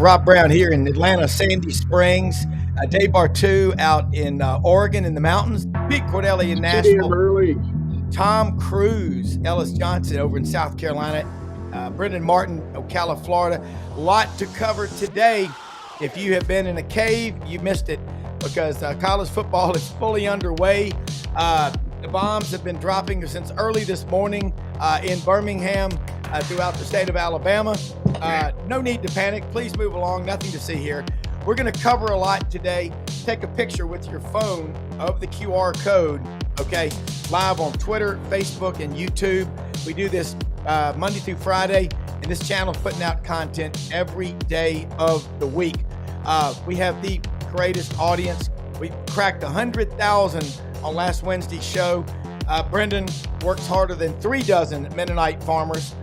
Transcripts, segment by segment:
Rob Brown here in Atlanta, Sandy Springs. Dave Bartoo out in Oregon in the mountains. Pete Cordelli in Too damn Nashville. early. Tom Cruise, Ellis Johnson over in South Carolina. Brendan Martin, Ocala, Florida. A lot to cover today. If you have been in a cave, you missed it because college football is fully underway. The bombs have been dropping since early this morning in Birmingham, throughout the state of Alabama. No need to panic. Please move along. Nothing to see here. We're going to cover a lot today. Take a picture with your phone of the QR code, okay? Live on Twitter, Facebook, and YouTube. We do this Monday through Friday, and this channel is putting out content every day of the week. We have the greatest audience. We cracked 100,000 on last Wednesday's show. Brendan works harder than 3 dozen Mennonite farmers.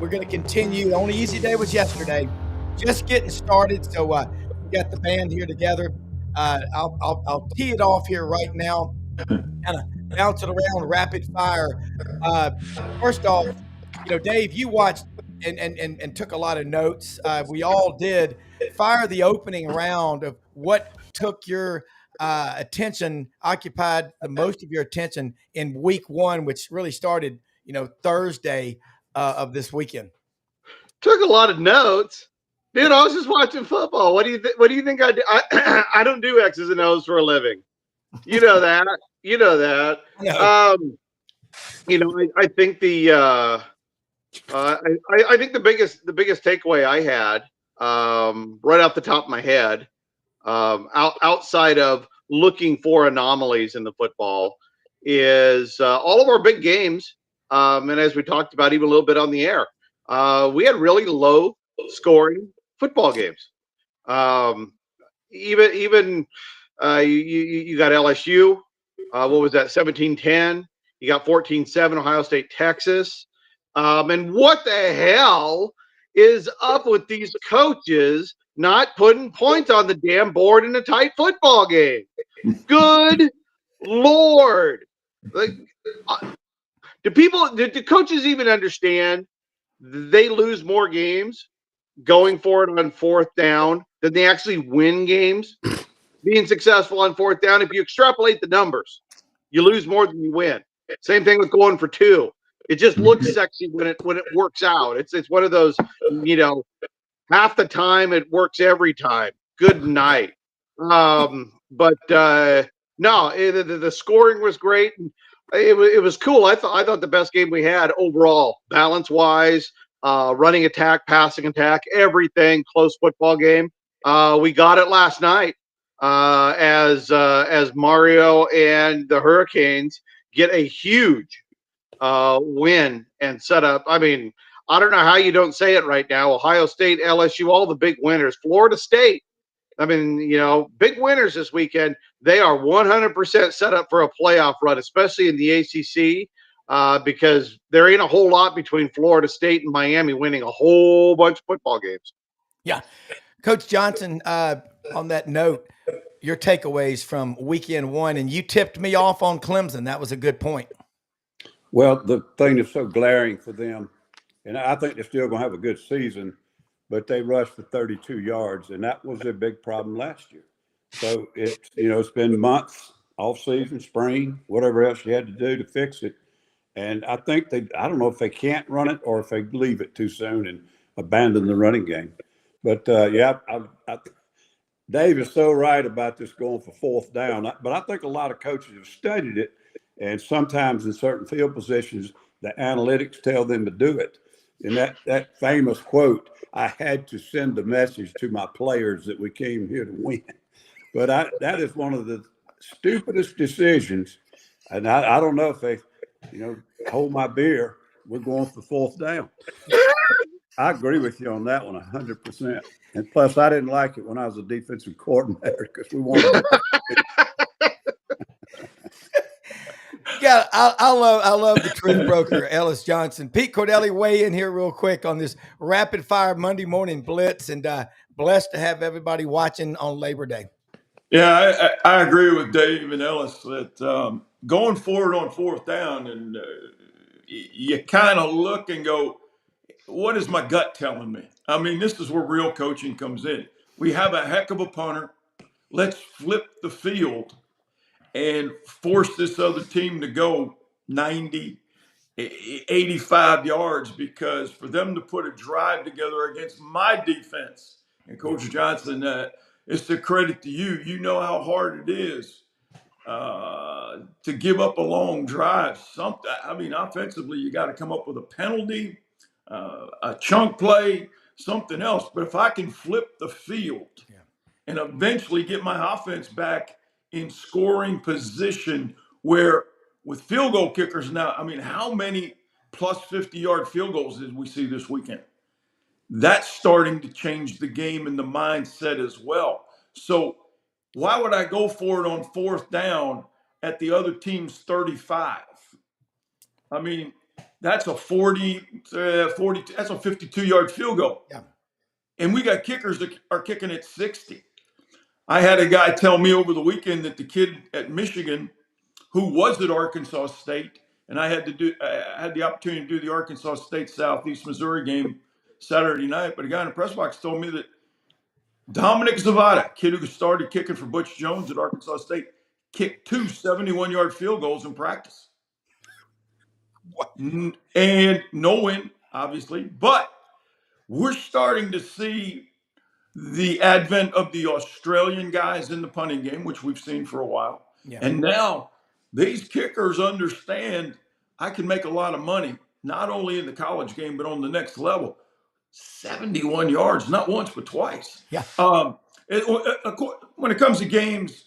We're going to continue. The only easy day was yesterday. Just getting started. So we got the band here together. I'll tee it off here right now. Kind of bounce it around rapid fire. First off, Dave, you watched and took a lot of notes. We all did. Fire the opening round of what took your attention, occupied the most of your attention in week one, which really started, Thursday of this weekend. Took a lot of notes. Dude, I was just watching football. What do you think I do? I don't do X's and O's for a living. You know that. You know that. No. I think the I think the biggest takeaway I had, right off the top of my head, outside of looking for anomalies in the football, is all of our big games. And as we talked about even a little bit on the air, we had really low scoring football games. Even you got LSU. What was that? 17-10. You got 14-7 Ohio State, Texas. And what the hell is up with these coaches not putting points on the damn board in a tight football game? Good Lord. Like, do coaches even understand they lose more games going for it on fourth down than they actually win games being successful on fourth down? If you extrapolate the numbers, you lose more than you win. Same thing with going for two. It just looks sexy when it works out. It's one of those, half the time it works every time. Good night. No, the scoring was great. It was cool. I thought the best game we had overall, balance wise, running attack, passing attack, everything. Close football game. We got it last night as Mario and the Hurricanes get a huge win and set up. I mean, I don't know how you don't say it right now. Ohio State, LSU, all the big winners. Florida State. I mean, big winners this weekend. They are 100% set up for a playoff run, especially in the ACC, because there ain't a whole lot between Florida State and Miami winning a whole bunch of football games. Yeah. Coach Johnson, on that note, your takeaways from weekend one, and you tipped me off on Clemson. That was a good point. Well, the thing that's so glaring for them, and I think they're still going to have a good season, but they rushed for 32 yards, and that was a big problem last year. So it's been months, off season, spring, whatever else you had to do to fix it. And I think I don't know if they can't run it or if they leave it too soon and abandon the running game. But Dave is so right about this going for fourth down. But I think a lot of coaches have studied it, and sometimes in certain field positions, the analytics tell them to do it. And that famous quote, I had to send a message to my players that we came here to win. But that is one of the stupidest decisions. And I don't know if they, hold my beer, we're going for fourth down. I agree with you on that one 100%. And plus, I didn't like it when I was a defensive coordinator because we wanted to. Yeah, I love the truth broker, Ellis Johnson. Pete Cordelli, weigh in here real quick on this rapid fire Monday morning blitz, and blessed to have everybody watching on Labor Day. Yeah, I agree with Dave and Ellis that going forward on fourth down, and you kind of look and go, what is my gut telling me? I mean, this is where real coaching comes in. We have a heck of a punter. Let's flip the field and force this other team to go 90, 85 yards, because for them to put a drive together against my defense, and Coach Johnson, it's a credit to you. You know how hard it is to give up a long drive. I mean, offensively, you got to come up with a penalty, a chunk play, something else. But if I can flip the field and eventually get my offense back in scoring position, where with field goal kickers now, I mean, how many plus 50-yard field goals did we see this weekend? That's starting to change the game and the mindset as well. So why would I go for it on fourth down at the other team's 35? I mean, that's a 40, that's a 52-yard field goal. Yeah. And we got kickers that are kicking at 60. I had a guy tell me over the weekend that the kid at Michigan, who was at Arkansas State, and I had the opportunity to do the Arkansas State Southeast Missouri game Saturday night, but a guy in the press box told me that Dominic Zavada, kid who started kicking for Butch Jones at Arkansas State, kicked 2 71-yard field goals in practice. What? And no win, obviously, but we're starting to see the advent of the Australian guys in the punting game, which we've seen for a while. Yeah. And now these kickers understand I can make a lot of money, not only in the college game, but on the next level. 71 yards, not once, but twice. Yeah. When it comes to games,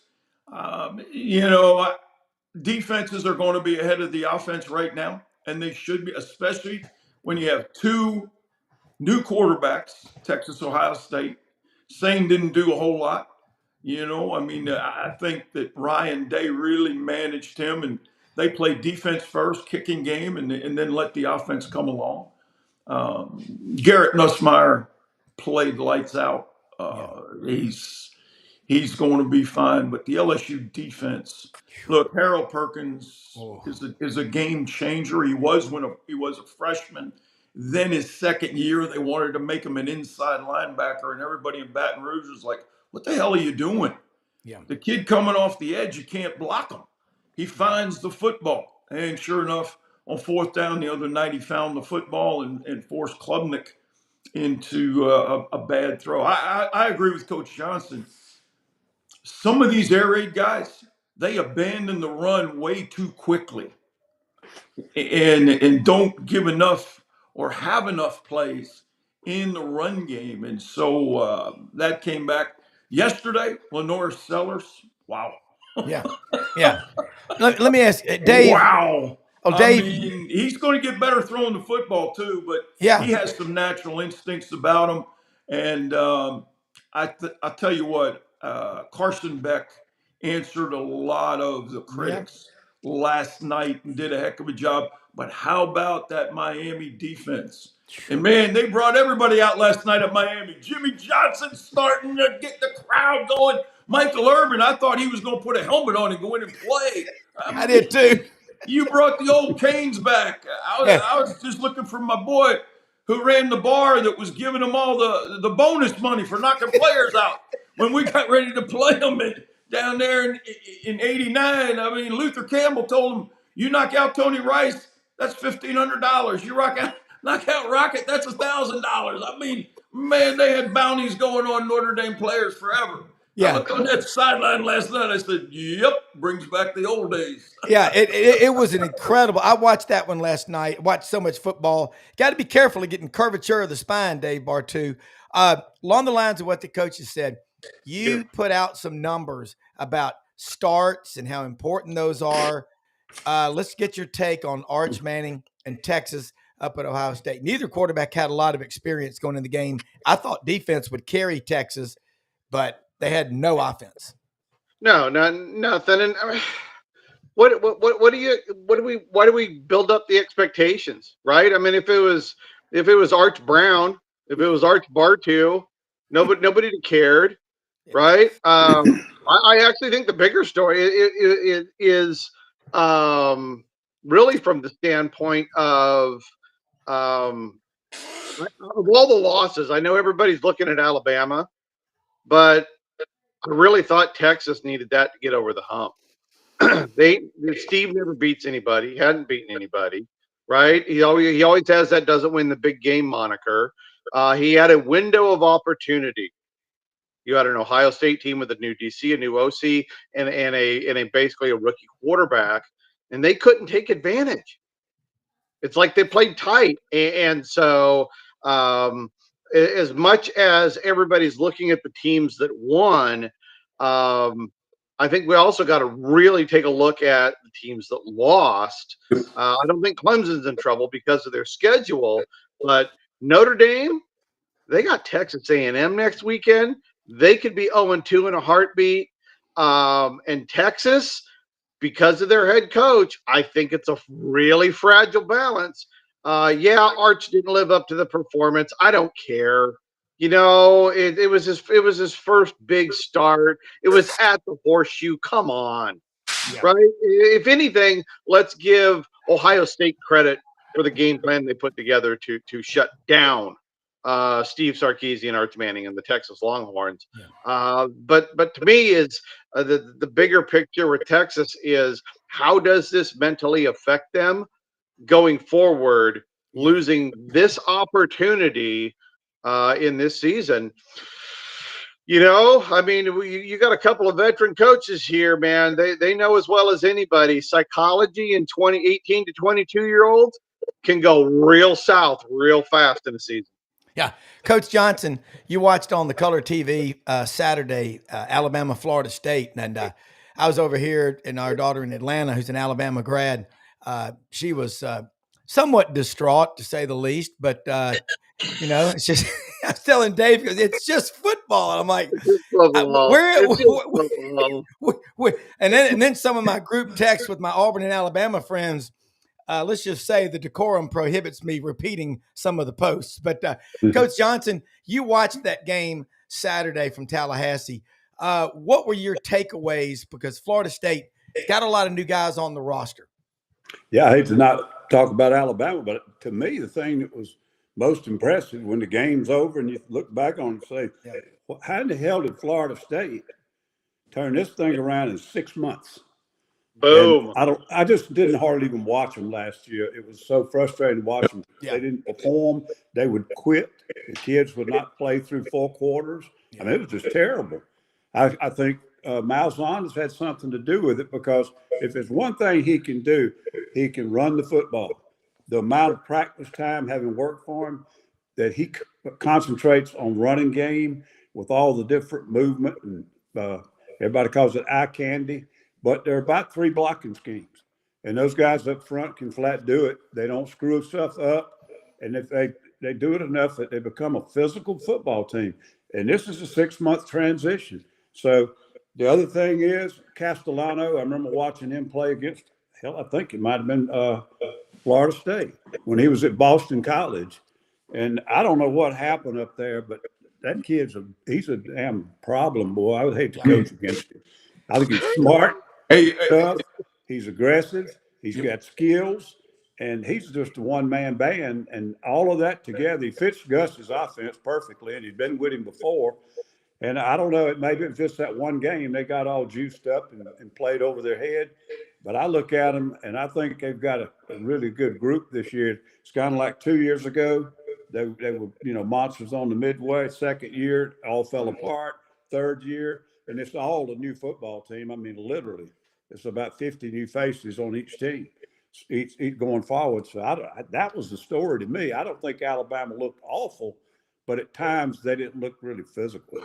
defenses are going to be ahead of the offense right now, and they should be, especially when you have 2 new quarterbacks, Texas, Ohio State. Sane didn't do a whole lot. I think that Ryan Day really managed him, and they played defense first, kicking game, and then let the offense come along. Garrett Nussmeier played lights out. He's going to be fine. But the LSU defense, look, Harold Perkins is a game changer. He was when he was a freshman. Then his second year, they wanted to make him an inside linebacker, and everybody in Baton Rouge was like, "What the hell are you doing?" Yeah. The kid coming off the edge, you can't block him. He finds the football, and sure enough, on fourth down the other night, he found the football and forced Klubnik into a bad throw. I agree with Coach Johnson. Some of these air raid guys, they abandon the run way too quickly and don't give enough or have enough plays in the run game. And so that came back yesterday. Lenore Sellers, wow. Yeah. Let me ask Dave. Wow. Oh, Dave. I mean, he's going to get better throwing the football too, but he has some natural instincts about him. And I tell you what, Carson Beck answered a lot of the critics last night and did a heck of a job. But how about that Miami defense? And man, they brought everybody out last night at Miami. Jimmy Johnson starting to get the crowd going. Michael Irvin, I thought he was going to put a helmet on and go in and play. I did too. You brought the old Canes back. I was just looking for my boy who ran the bar that was giving them all the bonus money for knocking players out when we got ready to play them down there in '89. I mean, Luther Campbell told him, "You knock out Tony Rice, that's $1,500. You knock out Rocket, that's $1,000." I mean, man, they had bounties going on Notre Dame players forever. Yeah. I looked on that sideline last night. I said, "Yep, brings back the old days." Yeah, it was an incredible. I watched that one last night. Watched so much football. Got to be careful of getting curvature of the spine, Dave Bartoo. Along the lines of what the coaches said, you put out some numbers about starts and how important those are. Let's get your take on Arch Manning and Texas up at Ohio State. Neither quarterback had a lot of experience going in the game. I thought defense would carry Texas, but they had no offense. No, nothing. And I mean, why do we build up the expectations, right? I mean, if it was Arch Brown, if it was Arch Bartoo, nobody cared, right? I actually think the bigger story is really from the standpoint of Of all the losses, I know everybody's looking at Alabama, but I really thought Texas needed that to get over the hump. Steve never beats anybody. He hadn't beaten anybody, right? He always has that doesn't win the big game moniker. He had a window of opportunity. You had an Ohio State team with a new DC, a new OC, and basically a rookie quarterback, and they couldn't take advantage. It's like they played tight, and so as much as everybody's looking at the teams that won, I think we also got to really take a look at the teams that lost. I don't think Clemson's in trouble because of their schedule, but Notre Dame, they got Texas A&M next weekend. They could be 0-2 in a heartbeat. And Texas, because of their head coach, I think it's a really fragile balance. Yeah, Arch didn't live up to the performance. I don't care. It was his first big start. It was at the Horseshoe. Come on, Yeah. right? If anything, let's give Ohio State credit for the game plan they put together to shut down Steve Sarkisian, Arch Manning, and the Texas Longhorns. Yeah. But to me, is the bigger picture with Texas is how does this mentally affect them going forward, losing this opportunity in this season? I mean, you got a couple of veteran coaches here, man. They know as well as anybody. Psychology in 18 to 22-year-olds can go real south real fast in a season. Yeah. Coach Johnson, you watched on the color TV Saturday, Alabama, Florida State. And I was over here, and our daughter in Atlanta, who's an Alabama grad, she was somewhat distraught, to say the least. But, it's just, I was telling Dave, because it's just football. And I'm like, and then some of my group texts with my Auburn and Alabama friends, let's just say the decorum prohibits me repeating some of the posts. But Coach Johnson, you watched that game Saturday from Tallahassee. What were your takeaways? Because Florida State got a lot of new guys on the roster. Yeah, I hate to not talk about Alabama, but to me, the thing that was most impressive when the game's over and you look back on it and say, how in the hell did Florida State turn this thing around in 6 months? Boom. And I just didn't hardly even watch them last year. It was so frustrating to watch them. They didn't perform. They would quit. The kids would not play through 4 quarters. I mean, it was just terrible. I think Malzahn has had something to do with it, because if there's one thing he can do, he can run the football. The amount of practice time having worked for him, that he concentrates on running game with all the different movement, and everybody calls it eye candy. But there are about 3 blocking schemes, and those guys up front can flat do it. They don't screw stuff up, and if they do it enough, that they become a physical football team. And this is a 6-month transition. So the other thing is Castellano. I remember watching him play against, I think it might have been Florida State when he was at Boston College, and I don't know what happened up there, but that he's a damn problem, boy. I would hate to coach against him. I think he's smart. Tough, he's aggressive, he's got skills, and he's just a one-man band, and all of that together, he fits Gus's offense perfectly, and he's been with him before. And I don't know, maybe it's just that one game they got all juiced up and played over their head. But I look at them, and I think they've got a really good group this year. It's kind of like 2 years ago. They were, monsters on the midway. Second year, all fell apart. Third year, and it's all a new football team. I mean, literally, it's about 50 new faces on each team, each going forward. So that was the story to me. I don't think Alabama looked awful, but at times they didn't look really physical.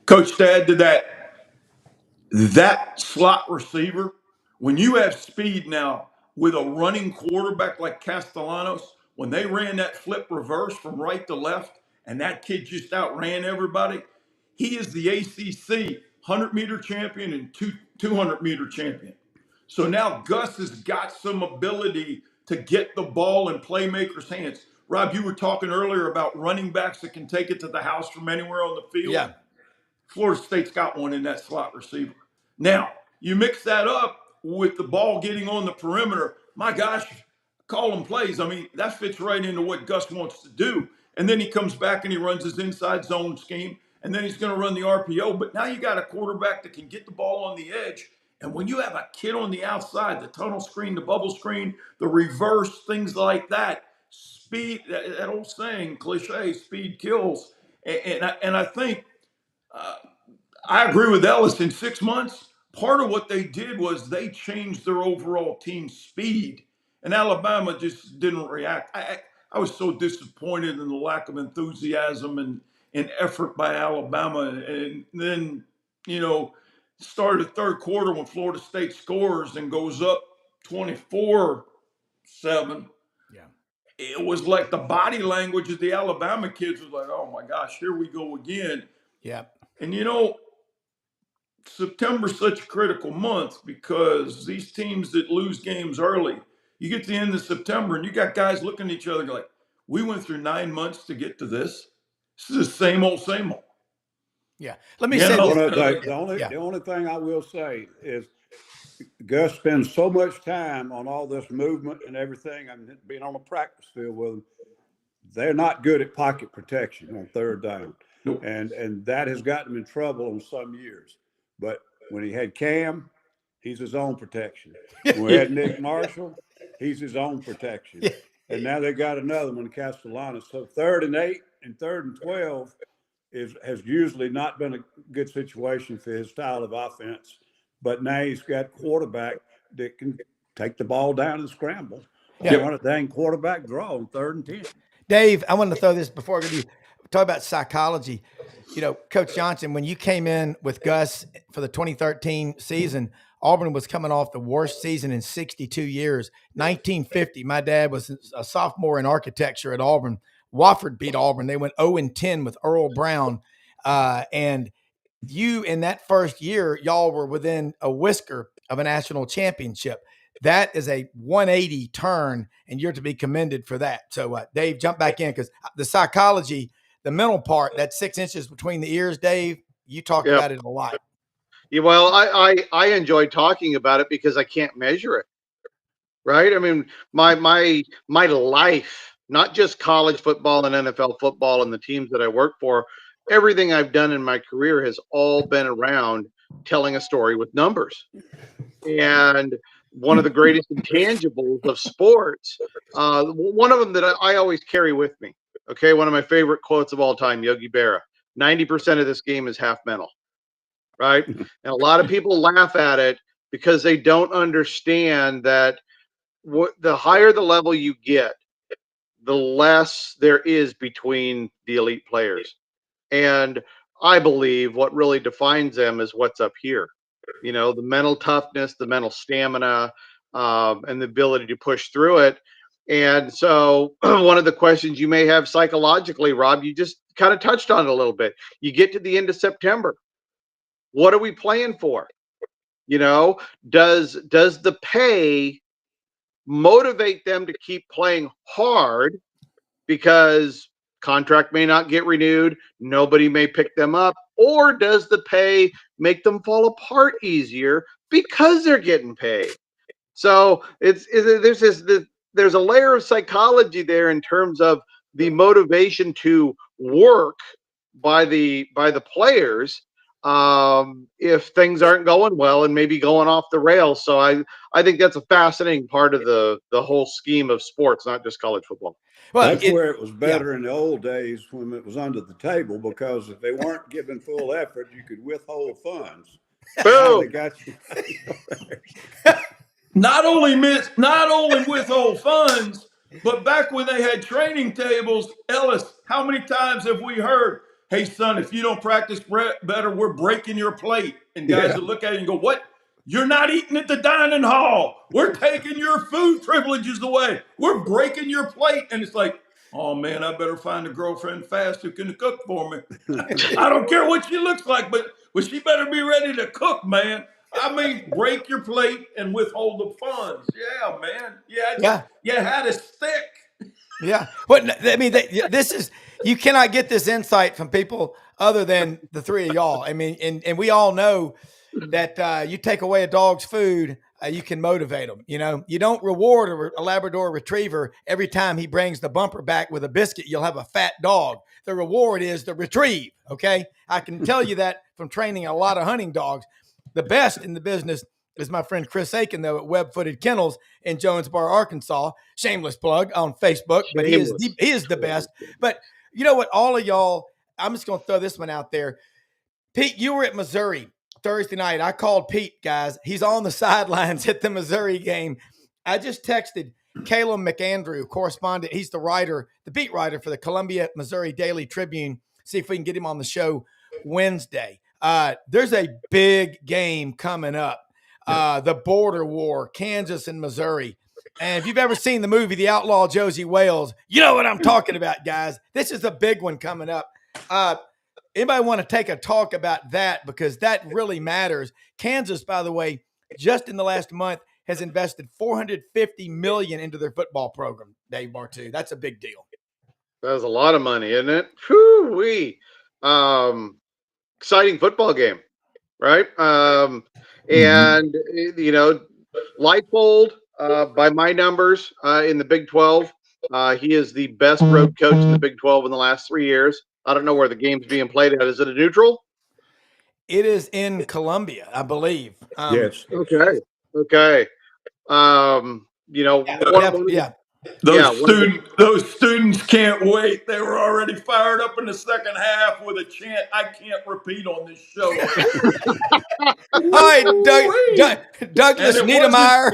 Coach, to add to that slot receiver, when you have speed now with a running quarterback like Castellanos, when they ran that flip reverse from right to left, and that kid just outran everybody, he is the ACC 100-meter champion and 200-meter champion. So now Gus has got some ability to get the ball in playmakers' hands. Rob, you were talking earlier about running backs that can take it to the house from anywhere on the field. Yeah. Florida State's got one in that slot receiver. Now, you mix that up with the ball getting on the perimeter. My gosh, calling plays. I mean, that fits right into what Gus wants to do. And then he comes back and he runs his inside zone scheme, and then he's going to run the RPO. But now you got a quarterback that can get the ball on the edge. And when you have a kid on the outside, the tunnel screen, the bubble screen, the reverse, things like that, speed, that old saying, cliche, speed kills. And I think I agree with Ellis. In 6 months, part of what they did was they changed their overall team speed, and Alabama just didn't react. I was so disappointed in the lack of enthusiasm and effort by Alabama. And then, started the third quarter when Florida State scores and goes up 24-7. Yeah. It was like the body language of the Alabama kids was like, oh my gosh, here we go again. Yeah. And September's such a critical month because these teams that lose games early, you get to the end of September and you got guys looking at each other like, we went through 9 months to get to this. This is the same old, same old. Yeah. Let me say this. The only thing I will say is Gus spends so much time on all this movement and everything. I mean, being on a practice field with them, they're not good at pocket protection on third down. Nope. And that has gotten him in trouble in some years. But when he had Cam, he's his own protection. When we had Nick Marshall, he's his own protection. And now they got another one in Castellana. So 3rd and 8 and 3rd and 12 has usually not been a good situation for his style of offense. But now he's got quarterback that can take the ball down and scramble. Yeah. Want a dang quarterback draw on 3rd and 10. Dave, I wanted to throw this before I go to you. Talk about psychology. Coach Johnson, when you came in with Gus for the 2013 season, Auburn was coming off the worst season in 62 years. 1950, my dad was a sophomore in architecture at Auburn. Wofford beat Auburn. They went 0-10 with Earl Brown. And you, in that first year, y'all were within a whisker of a national championship. That is a 180 turn, and you're to be commended for that. So, Dave, jump back in because the psychology, the mental part, that 6 inches between the ears, Dave, you talk about it a lot. Yeah, well, I enjoy talking about it because I can't measure it, right? I mean, my life, not just college football and NFL football and the teams that I work for, everything I've done in my career has all been around telling a story with numbers. And one of the greatest intangibles of sports, one of them that I always carry with me, okay, one of my favorite quotes of all time, Yogi Berra, 90% of this game is half mental, right? And a lot of people laugh at it because they don't understand that the higher the level you get, the less there is between the elite players. And I believe what really defines them is what's up here. The mental toughness, the mental stamina, and the ability to push through it. And so one of the questions you may have psychologically, Rob, you just kind of touched on it a little bit. You get to the end of September. What are we playing for? Does the pay motivate them to keep playing hard because contract may not get renewed, nobody may pick them up, or does the pay make them fall apart easier because they're getting paid? So there's a layer of psychology there in terms of the motivation to work by the players if things aren't going well and maybe going off the rails. So I think that's a fascinating part of the whole scheme of sports, not just college football. Well, that's where it was better in the old days when it was under the table, because if they weren't giving full effort, you could withhold funds. Boom. They got you. Not only withhold funds, but back when they had training tables, Ellis, how many times have we heard, hey, son, if you don't practice better, we're breaking your plate? And guys would look at you and go, what? You're not eating at the dining hall. We're taking your food privileges away. We're breaking your plate. And it's like, oh, man, I better find a girlfriend fast who can cook for me. I don't care what she looks like, but she better be ready to cook, man. I mean, break your plate and withhold the funds. Yeah, man. You had a stick. Yeah. But I mean, this is, you cannot get this insight from people other than the three of y'all. I mean, and we all know, that you take away a dog's food, you can motivate them. You don't reward a Labrador retriever every time he brings the bumper back with a biscuit. You'll have a fat dog. The reward is the retrieve. Okay. I can tell you that from training a lot of hunting dogs. The best in the business is my friend Chris Aiken, though, at Web Footed Kennels in Jonesboro, Arkansas. Shameless plug on Facebook, but he is the best. But you know what, all of y'all, I'm just going to throw this one out there. Pete, you were at Missouri Thursday night. I called Pete, guys. He's on the sidelines at the Missouri game. I just texted Caleb McAndrew, correspondent. He's the beat writer for the Columbia, Missouri Daily Tribune. See if we can get him on the show Wednesday. There's a big game coming up. The border war, Kansas and Missouri. And if you've ever seen the movie The Outlaw Josie Wales, you know what I'm talking about, guys. This is a big one coming up. Anybody want to take a talk about that? Because that really matters. Kansas, by the way, just in the last month has invested $450 million into their football program, Dave Bartoo. That's a big deal. That's a lot of money, isn't it? Whew-wee. Exciting football game, right? And, Leipold, by my numbers, in the Big 12, he is the best road coach in the Big 12 in the last 3 years. I don't know where the game's being played at. Is it a neutral? It is in Columbia, I believe. Yes. Okay. Those students can't wait. They were already fired up in the second half with a chant I can't repeat on this show. All right, Douglas Niedermeyer.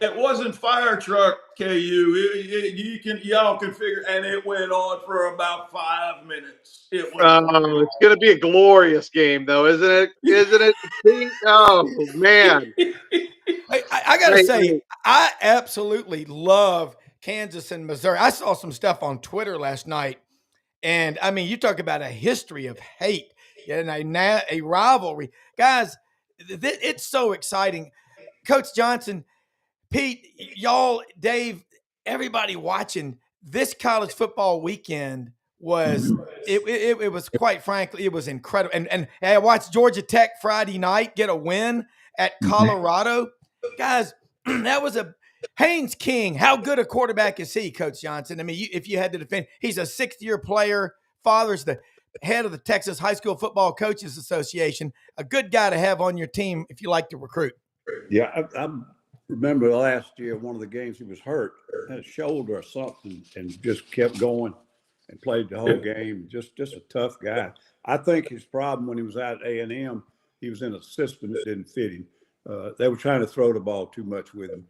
It wasn't fire truck, KU. Y'all can figure, and it went on for about 5 minutes. It's going to be a glorious game, though, isn't it? Isn't it? Oh man! I got to say, I absolutely love Kansas and Missouri. I saw some stuff on Twitter last night, and I mean, you talk about a history of hate and a rivalry, guys. It's so exciting. Coach Johnson, Pete, y'all, Dave, everybody watching this college football weekend was it was, quite frankly, it was incredible. And I watched Georgia Tech Friday night get a win at Colorado. Guys, that was Haynes King. How good a quarterback is he, Coach Johnson? I mean, if you had to defend, he's a 6th-year player. Father's the head of the Texas High School Football Coaches Association. A good guy to have on your team if you like to recruit. Yeah, I remember last year, one of the games he was hurt, had a shoulder or something, and just kept going and played the whole game. Just a tough guy. I think his problem when he was out at A&M, he was in a system that didn't fit him. They were trying to throw the ball too much with him.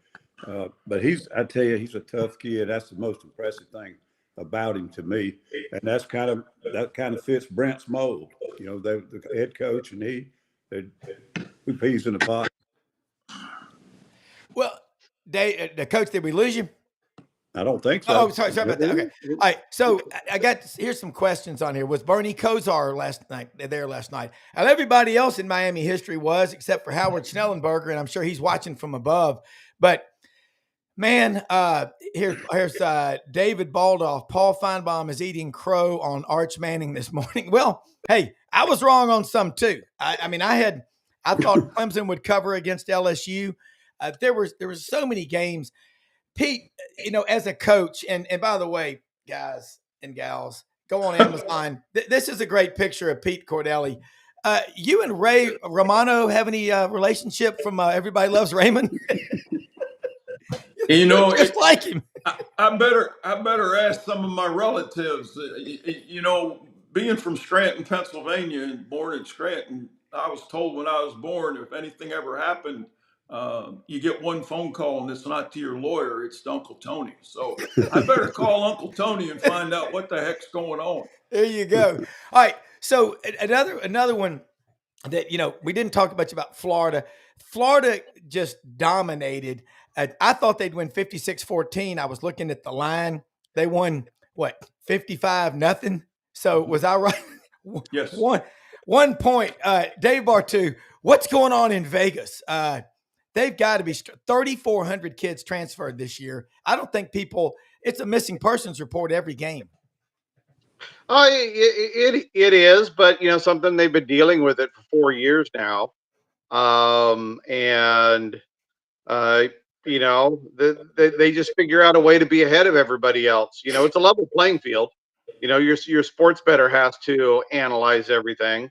But I tell you, he's a tough kid. That's the most impressive thing about him to me. And that kind of fits Brent's mold. The head coach and they're two peas in a pot. Well, the coach, did we lose you? I don't think so. Oh, sorry about that. Okay. All right. So here's some questions on here. Was Bernie Kosar there last night? And everybody else in Miami history was, except for Howard Schnellenberger, and I'm sure he's watching from above. But man, here's David Baldoff. Paul Feinbaum is eating crow on Arch Manning this morning. Well, hey, I was wrong on some too. I thought Clemson would cover against LSU. There were so many games. Pete, as a coach, and by the way, guys and gals, go on Amazon. This is a great picture of Pete Cordelli. You and Ray Romano have any relationship from Everybody Loves Raymond? Just like him. I better ask some of my relatives. Being from Scranton, Pennsylvania, and born in Scranton, I was told when I was born, if anything ever happened, you get one phone call, and it's not to your lawyer, it's to Uncle Tony. So I better call Uncle Tony and find out what the heck's going on. There you go. All right. So another one that, we didn't talk much about Florida. Florida just dominated. I thought they'd win 56-14. I was looking at the line. They won, 55-0? So was I right? Yes. 1 point. Dave Bartoo, what's going on in Vegas? They've got to be 3,400 kids transferred this year. I don't think it's a missing persons report every game. It is, but something they've been dealing with it for 4 years now. And you know, they just figure out a way to be ahead of everybody else. You know, it's a level playing field. You know, your sports bettor has to analyze everything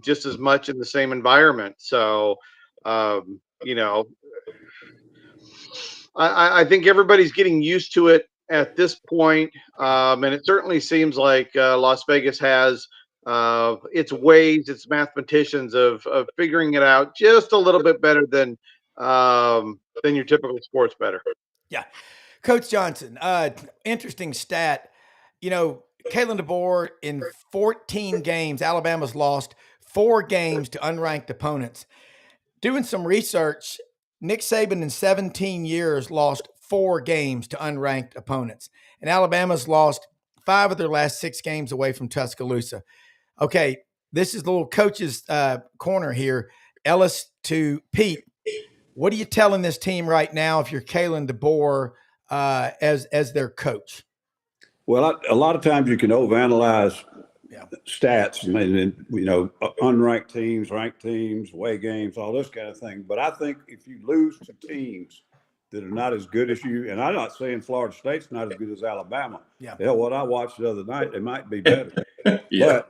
just as much in the same environment. So, you know, I think everybody's getting used to it at this point, and it certainly seems like Las Vegas has its ways, its mathematicians of figuring it out just a little bit better than your typical sports bettor. Yeah. Coach Johnson, interesting stat. You know, Kalen DeBoer in 14 games, Alabama's lost 4 games to unranked opponents. Doing some research, Nick Saban in 17 years lost 4 games to unranked opponents. And Alabama's lost 5 of their last 6 games away from Tuscaloosa. Okay, this is the little coach's corner here. Ellis to Pete. What are you telling this team right now if you're Kalen DeBoer as their coach? Well, a lot of times you can overanalyze Yeah. stats, and you know, unranked teams, ranked teams, away games, all this kind of thing. But I think if you lose to teams that are not as good as you, and I'm not saying Florida State's not as good as Alabama. Yeah. Hell, what I watched the other night, they might be better. Yeah.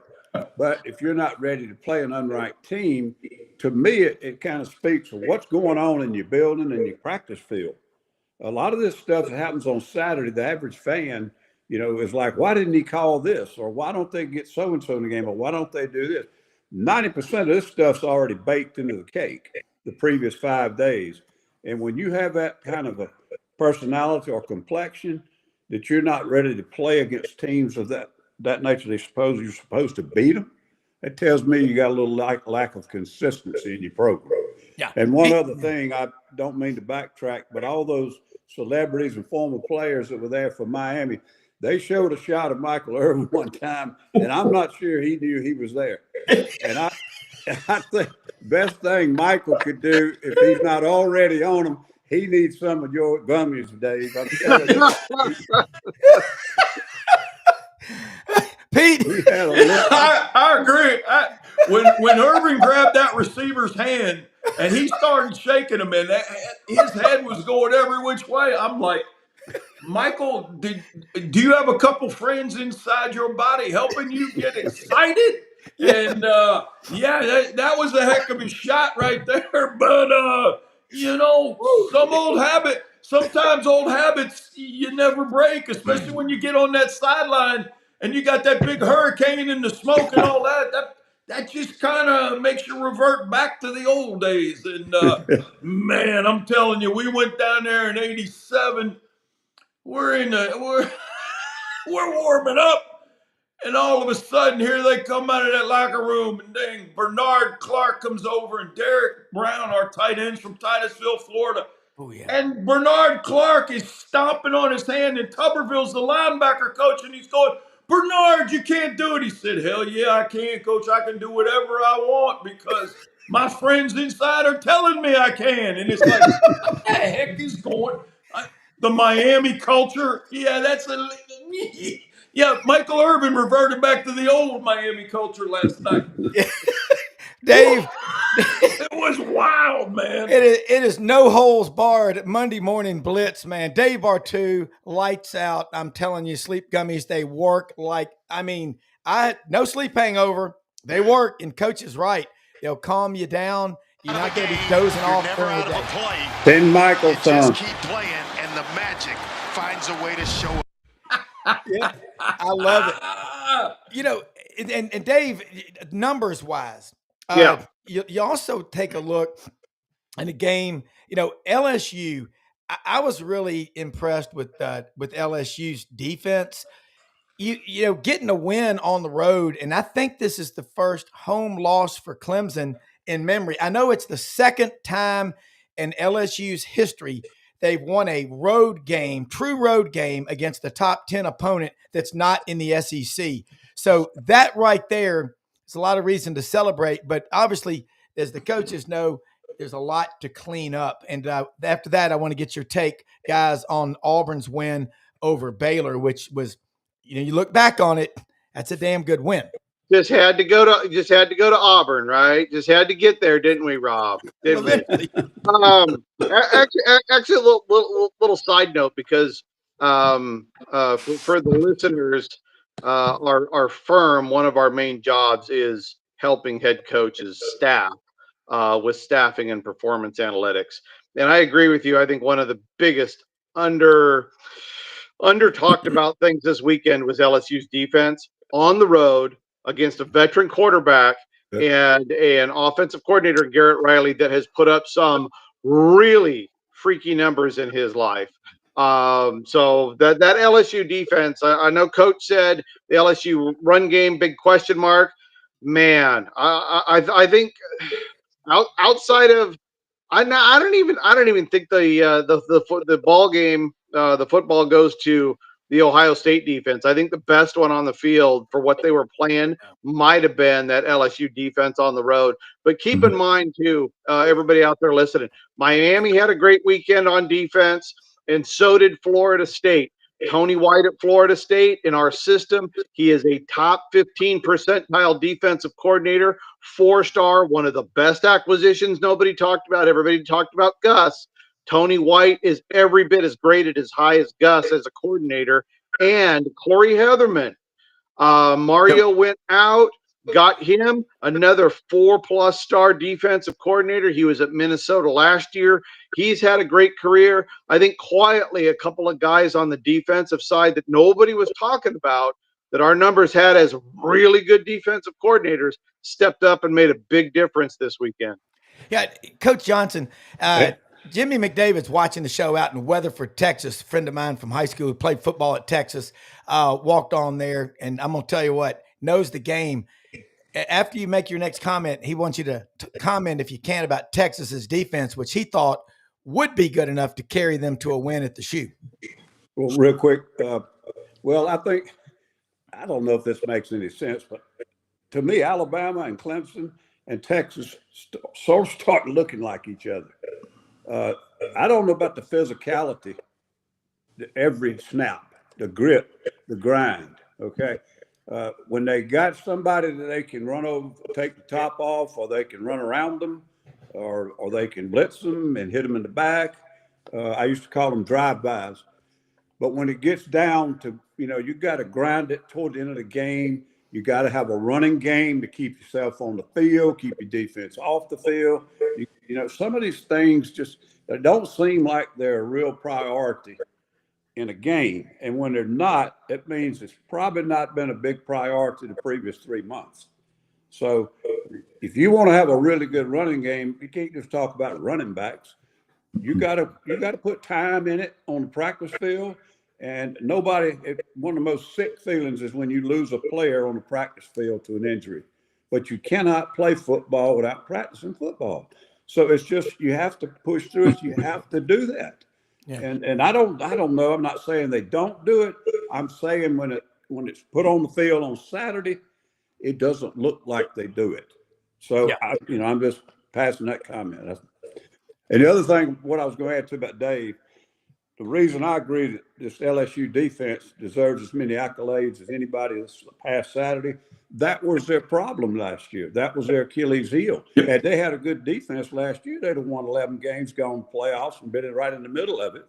But if you're not ready to play an unranked team, to me, it kind of speaks of what's going on in your building and your practice field. A lot of this stuff that happens on Saturday, the average fan, you know, is like, why didn't he call this? Or why don't they get so-and-so in the game? Or why don't they do this? 90% of this stuff's already baked into the cake the previous 5 days. And when you have that kind of a personality or complexion that you're not ready to play against teams of that nature, you're supposed to beat them, it tells me you got a little lack of consistency in your program. Yeah. And one other thing, I don't mean to backtrack, but all those celebrities and former players that were there for Miami, they showed a shot of Michael Irvin one time, and I'm not sure he knew he was there. And I think the best thing Michael could do, if he's not already on him, he needs some of your gummies, Dave. I'm telling you. Pete. I agree. When Irvin grabbed that receiver's hand and he started shaking him, and his head was going every which way, I'm like, Michael, do you have a couple friends inside your body helping you get excited? And that was a heck of a shot right there. But you know, sometimes old habits you never break, especially when you get on that sideline and you got that big hurricane and the smoke and all that. That just kind of makes you revert back to the old days. And man, I'm telling you, we went down there in '87. We're warming up, and all of a sudden here they come out of that locker room, and dang, Bernard Clark comes over, and Derek Brown, our tight ends from Titusville, Florida. Oh, yeah. And Bernard Clark is stomping on his hand, and Tuberville's the linebacker coach, and he's going, Bernard, you can't do it. He said, hell yeah, I can, coach. I can do whatever I want because my friends inside are telling me I can. And it's like, what the heck is going on? The Miami culture. Yeah, Michael Irvin reverted back to the old Miami culture last night. Dave. It was wild, man. It is no holes barred Monday morning blitz, man. Dave Bartoo, lights out. I'm telling you, sleep gummies, they work no sleep hangover. They work, and coach is right. They'll calm you down. You're not going to be dozing off during the day. Then Michael, just keep playing, and the magic finds a way to show up. Yeah, I love it. You know, and Dave, numbers wise, you also take a look in a game. You know, LSU. I was really impressed with LSU's defense. You know, getting a win on the road, and I think this is the first home loss for Clemson in memory. I know it's the second time in LSU's history they've won a true road game against a top 10 opponent that's not in the SEC. So that right there is a lot of reason to celebrate. But obviously, as the coaches know, there's a lot to clean up. And after that, I want to get your take, guys, on Auburn's win over Baylor, which was, you know, you look back on it, that's a damn good win. just had to go to Auburn, right? Just had to get there, didn't we, Rob? Didn't we? Actually, a little side note, because for the listeners, our firm, one of our main jobs is helping head coaches staff with staffing and performance analytics. And I agree with you. I think one of the biggest under talked about things this weekend was LSU's defense on the road against a veteran quarterback and an offensive coordinator, Garrett Riley, that has put up some really freaky numbers in his life. So that LSU defense, I know Coach said the LSU run game, big question mark. Man, I think outside of I don't even think the ball game, the football goes to the Ohio State defense. I think the best one on the field for what they were playing might have been that LSU defense on the road. But keep in mind too, everybody out there listening, Miami had a great weekend on defense, and so did Florida State. Tony White at Florida State, in our system, he is a top 15 percentile defensive coordinator, 4-star, one of the best acquisitions nobody talked about. Everybody talked about Gus. Tony White is every bit as graded as high as Gus as a coordinator. And Corey Heatherman. Mario went out, got him another 4+ star defensive coordinator. He was at Minnesota last year. He's had a great career. I think quietly a couple of guys on the defensive side that nobody was talking about, that our numbers had as really good defensive coordinators, stepped up and made a big difference this weekend. Yeah, Coach Johnson, Jimmy McDavid's watching the show out in Weatherford, Texas. A friend of mine from high school who played football at Texas, walked on there, and I'm going to tell you what, knows the game. After you make your next comment, he wants you to comment, if you can, about Texas's defense, which he thought would be good enough to carry them to a win at the Shoe. Well, real quick, I don't know if this makes any sense, but to me, Alabama and Clemson and Texas sort of start looking like each other. I don't know about the physicality, every snap, the grip, the grind, okay? When they got somebody that they can run over, take the top off, or they can run around them, or they can blitz them and hit them in the back. I used to call them drive-bys. But when it gets down to, you got to grind it toward the end of the game. You got to have a running game to keep yourself on the field, keep your defense off the field. Some of these things just don't seem like they're a real priority in a game. And when they're not, it means it's probably not been a big priority the previous 3 months. So if you want to have a really good running game, you can't just talk about running backs. You got to put time in it on the practice field. And one of the most sick feelings is when you lose a player on the practice field to an injury. But you cannot play football without practicing football. So it's just, you have to push through it. You have to do that. Yeah. And I don't know. I'm not saying they don't do it. I'm saying when it's put on the field on Saturday, it doesn't look like they do it. So yeah. I'm just passing that comment. And the other thing, what I was going to add to about Dave, the reason I agree that this LSU defense deserves as many accolades as anybody this past Saturday, that was their problem last year. That was their Achilles heel. Had they had a good defense last year, they'd have won 11 games, gone playoffs, and been right in the middle of it.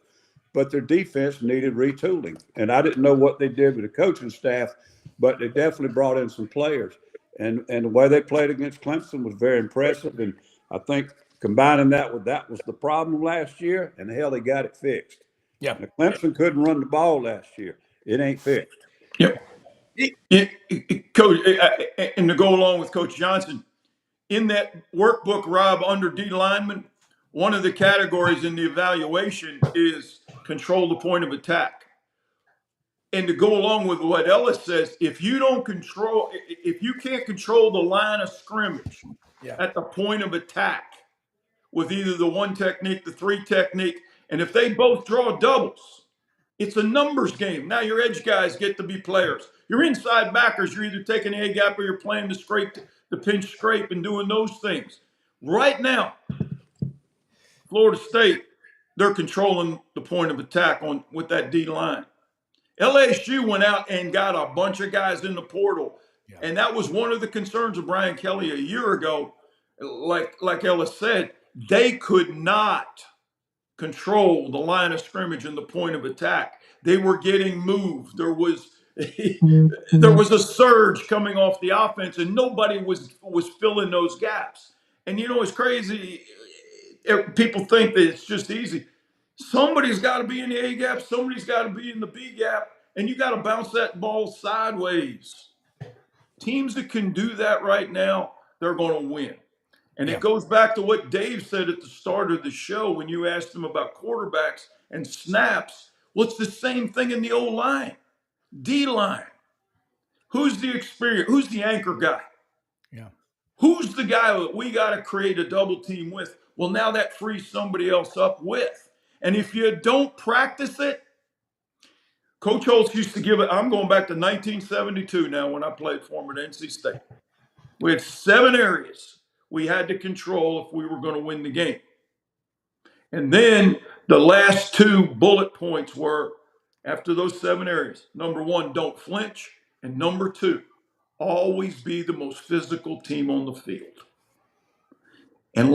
But their defense needed retooling. And I didn't know what they did with the coaching staff, but they definitely brought in some players. And the way they played against Clemson was very impressive. And I think combining that was the problem last year, and hell, they got it fixed. Yeah, now, Clemson couldn't run the ball last year. It ain't fixed. Yep. Coach, and to go along with Coach Johnson, in that workbook, Rob, under D lineman, one of the categories in the evaluation is control the point of attack. And to go along with what Ellis says, if you can't control the line of scrimmage at the point of attack with either the one technique, the three technique, and if they both draw doubles, it's a numbers game. Now your edge guys get to be players. Your inside backers, you're either taking A gap or you're playing the pinch scrape and doing those things. Right now, Florida State, they're controlling the point of attack with that D line. LSU went out and got a bunch of guys in the portal Yeah. And that was one of the concerns of Brian Kelly a year ago. Like Ellis said, they could not control the line of scrimmage and the point of attack. They were getting moved. There was a surge coming off the offense, and nobody was filling those gaps. And it's crazy. People think that it's just easy. Somebody's got to be in the A gap. Somebody's got to be in the B gap, and you got to bounce that ball sideways. Teams that can do that right now, they're going to win. And Yeah. it goes back to what Dave said at the start of the show when you asked him about quarterbacks and snaps. Well, it's the same thing in the O-line, D-line. Who's the experience? Who's the anchor guy? Yeah. Who's the guy that we got to create a double team with? Well, now that frees somebody else up with. And if you don't practice it, Coach Holtz used to give it. I'm going back to 1972 now when I played for him at NC State. We had 7 areas we had to control if we were going to win the game. And then the last 2 bullet points were, after those 7 areas, number 1, don't flinch. And number 2, always be the most physical team on the field. And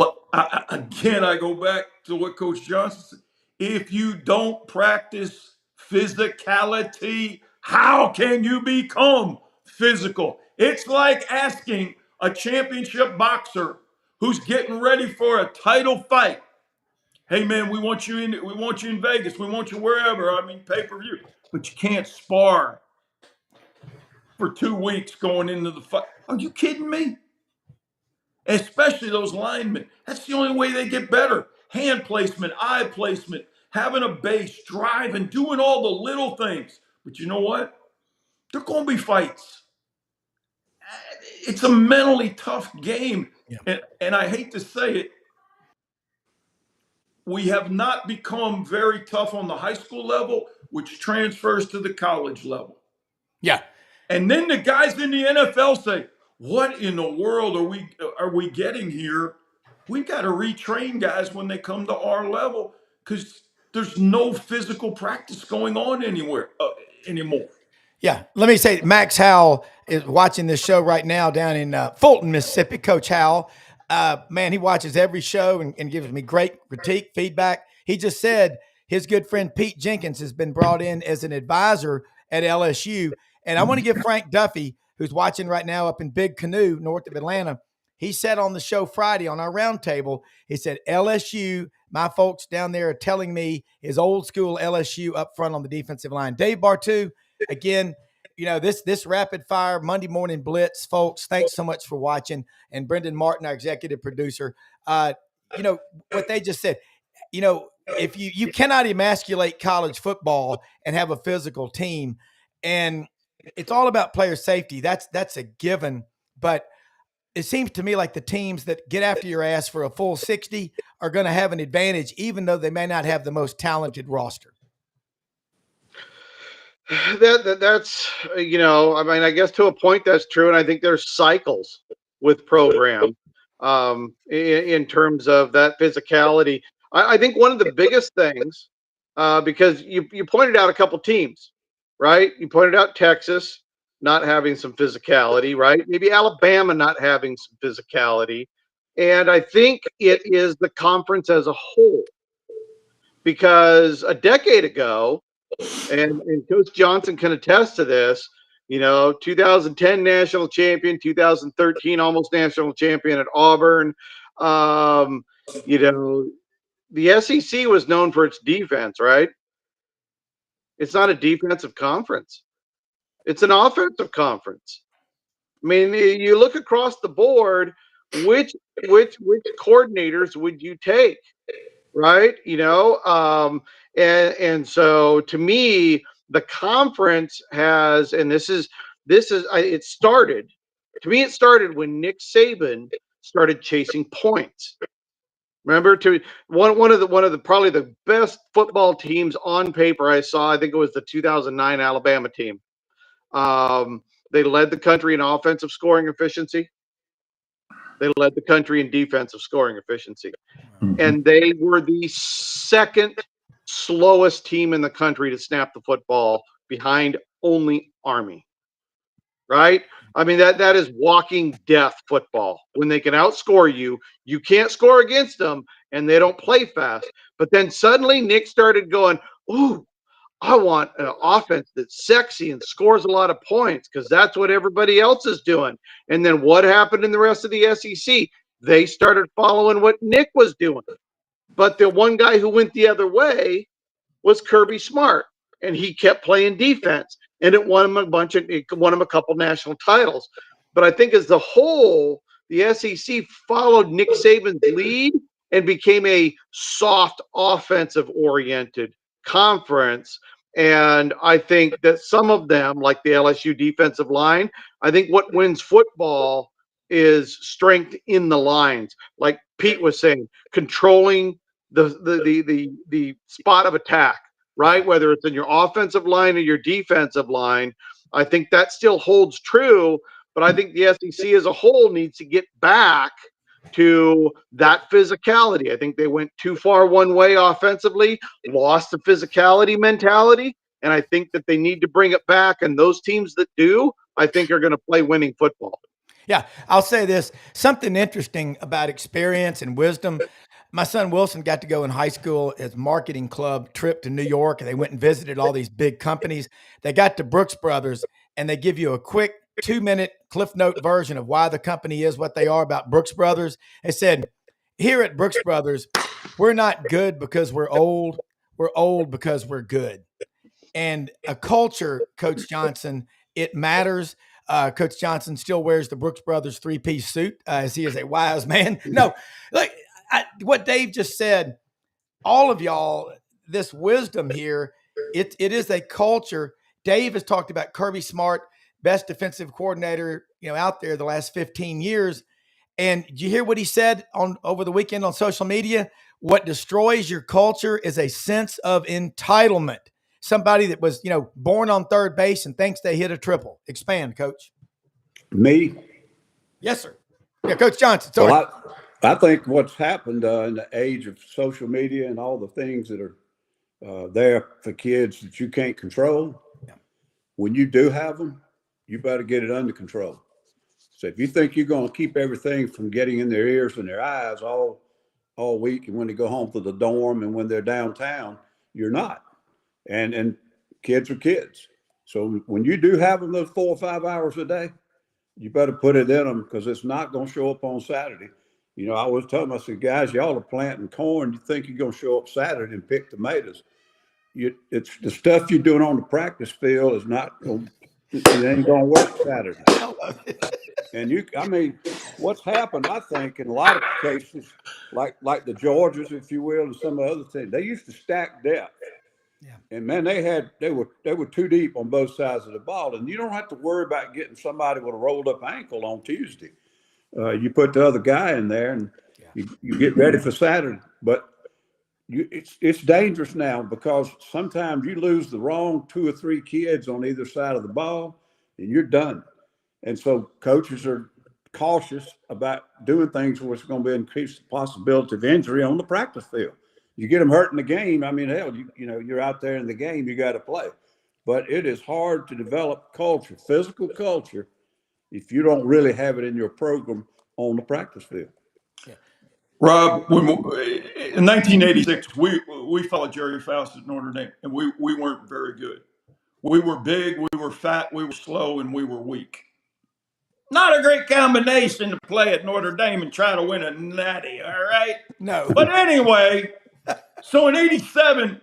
again, I go back to what Coach Johnson said. If you don't practice physicality, how can you become physical? It's like asking a championship boxer who's getting ready for a title fight, hey man, we want you in Vegas, we want you wherever, pay-per-view. But you can't spar for 2 weeks going into the fight. Are you kidding me? Especially those linemen. That's the only way they get better. Hand placement, eye placement, having a base, driving, doing all the little things. But you know what? There are going to be fights. It's a mentally tough game. Yeah. And I hate to say it, we have not become very tough on the high school level, which transfers to the college level. Yeah. And then the guys in the NFL say, what in the world are we getting here? We've got to retrain guys when they come to our level because there's no physical practice going on anymore. Yeah. Let me say, Max Howell is watching this show right now down in Fulton, Mississippi. Coach Howell, man, he watches every show and gives me great critique, feedback. He just said his good friend Pete Jenkins has been brought in as an advisor at LSU. And I want to give Frank Duffy, who's watching right now up in Big Canoe, north of Atlanta, he said on the show Friday on our roundtable, he said, LSU, my folks down there are telling me is old school LSU up front on the defensive line. Dave Bartoo, again, this rapid fire Monday morning blitz, folks, thanks so much for watching. And Brendan Martin, our executive producer, what they just said, if you cannot emasculate college football and have a physical team, and it's all about player safety. That's a given. But it seems to me like the teams that get after your ass for a full 60 are going to have an advantage, even though they may not have the most talented roster. That's I guess to a point that's true, and I think there's cycles with program in terms of that physicality. I think one of the biggest things, because you pointed out a couple teams, right? You pointed out Texas not having some physicality, right? Maybe Alabama not having some physicality, and I think it is the conference as a whole, because a decade ago. And Coach Johnson can attest to this, 2010 national champion, 2013 almost national champion at Auburn. The SEC was known for its defense, right? It's not a defensive conference. It's an offensive conference. I mean, you look across the board, which coordinators would you take? Right. And so to me, the conference has, and it started when Nick Saban started chasing points. Remember, one of the probably the best football teams on paper I saw, I think it was the 2009 Alabama team. They led the country in offensive scoring efficiency. They led the country in defensive scoring efficiency. And they were the second slowest team in the country to snap the football, behind only Army. right? I mean, that is walking death football. When they can outscore you, you can't score against them, and they don't play fast. But then suddenly Nick started going, ooh, I want an offense that's sexy and scores a lot of points because that's what everybody else is doing. And then what happened in the rest of the SEC? They started following what Nick was doing. But the one guy who went the other way was Kirby Smart, and he kept playing defense, and it won him a couple national titles. But I think as a whole, the SEC followed Nick Saban's lead and became a soft offensive oriented conference. And I think that some of them, like the LSU defensive line, I think what wins football is strength in the lines. Like Pete was saying, controlling the spot of attack, right? Whether it's in your offensive line or your defensive line, I think that still holds true. But I think the SEC as a whole needs to get back to that physicality. I think they went too far one way offensively, lost the physicality mentality, and I think that they need to bring it back. And those teams that do, I think are going to play winning football. Yeah, I'll say this, something interesting about experience and wisdom. My son Wilson got to go in high school as marketing club trip to New York, and they went and visited all these big companies. They got to Brooks Brothers, and they give you a quick 2-minute Cliff Note version of why the company is what they are about Brooks Brothers. They said, here at Brooks Brothers, we're not good because we're old. We're old because we're good. And a culture, Coach Johnson, it matters. Coach Johnson still wears the Brooks Brothers 3-piece suit as he is a wise man. No, like what Dave just said, all of y'all, this wisdom here, it is a culture. Dave has talked about Kirby Smart, best defensive coordinator, out there the last 15 years. And did you hear what he said over the weekend on social media? What destroys your culture is a sense of entitlement. Somebody that was, born on third base and thinks they hit a triple. Expand, Coach. Me? Yes, sir. Yeah, Coach Johnson. Sorry. Well, I think what's happened in the age of social media and all the things that are there for kids that you can't control, when you do have them, you better get it under control. So if you think you're going to keep everything from getting in their ears and their eyes all week, and when they go home to the dorm and when they're downtown, you're not. And kids are kids. So when you do have them those 4 or 5 hours a day, you better put it in them because it's not going to show up on Saturday. I always tell them, I said, guys, y'all are planting corn. You think you're going to show up Saturday and pick tomatoes. It's the stuff you're doing on the practice field is not going it ain't going to work Saturday. And what's happened, I think, in a lot of cases, like the Georgias, if you will, and some of the other things, they used to stack depth. Yeah. And man, they were too deep on both sides of the ball, and you don't have to worry about getting somebody with a rolled up ankle on Tuesday. You put the other guy in there, and you get ready for Saturday. But it's dangerous now because sometimes you lose the wrong 2 or 3 kids on either side of the ball, and you're done. And so coaches are cautious about doing things where it's going to be increased the possibility of injury on the practice field. You get them hurt in the game. I mean, hell, you're out there in the game, you got to play. But it is hard to develop culture, physical culture, if you don't really have it in your program on the practice field. Yeah. Rob, in 1986, we followed Jerry Faust at Notre Dame, and we weren't very good. We were big, we were fat, we were slow, and we were weak. Not a great combination to play at Notre Dame and try to win a natty, all right? No. But anyway, so in 87,